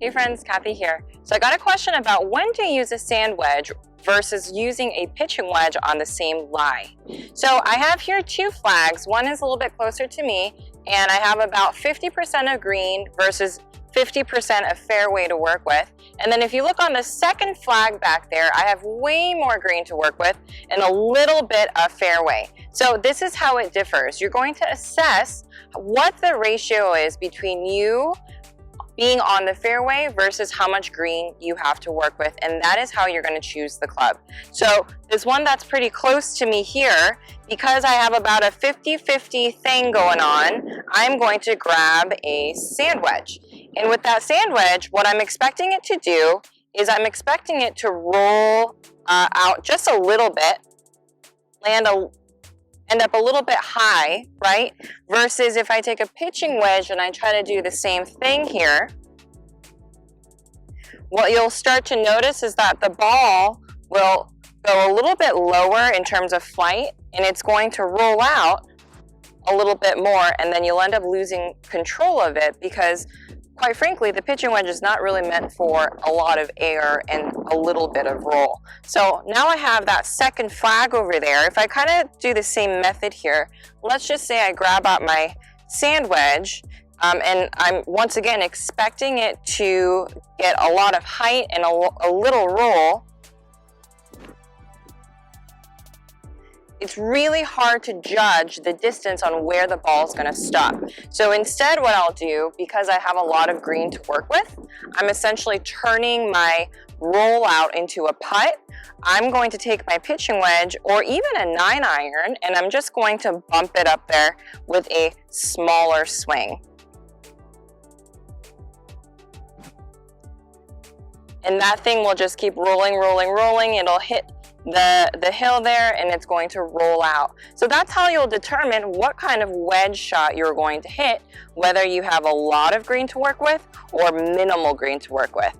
Hey friends, Cathy here. So I got a question about when to use a sand wedge versus using a pitching wedge on the same lie. So I have here two flags. One is a little bit closer to me, and I have about 50% of green versus 50% of fairway to work with. And then if you look on the second flag back there, I have way more green to work with and a little bit of fairway. So this is how it differs. You're going to assess what the ratio is between you being on the fairway versus how much green you have to work with, and that is how you're going to choose the club. So this one that's pretty close to me here, because I have about a 50-50 thing going on, I'm going to grab a sand wedge. And with that sand wedge, what I'm expecting it to do is I'm expecting it to roll out just a little bit, end up a little bit high, right? Versus if I take a pitching wedge and I try to do the same thing here, what you'll start to notice is that the ball will go a little bit lower in terms of flight, and it's going to roll out a little bit more, and then you'll end up losing control of it because, quite frankly, the pitching wedge is not really meant for a lot of air and a little bit of roll. So now I have that second flag over there. If I kind of do the same method here, let's just say I grab out my sand wedge, and I'm once again expecting it to get a lot of height and a little roll. It's really hard to judge the distance on where the ball is going to stop. So instead what I'll do, because I have a lot of green to work with, I'm essentially turning my roll out into a putt. I'm going to take my pitching wedge or even a 9-iron, and I'm just going to bump it up there with a smaller swing. And that thing will just keep rolling, rolling, rolling. It'll hit the hill there, and it's going to roll out. So that's how you'll determine what kind of wedge shot you're going to hit, whether you have a lot of green to work with or minimal green to work with.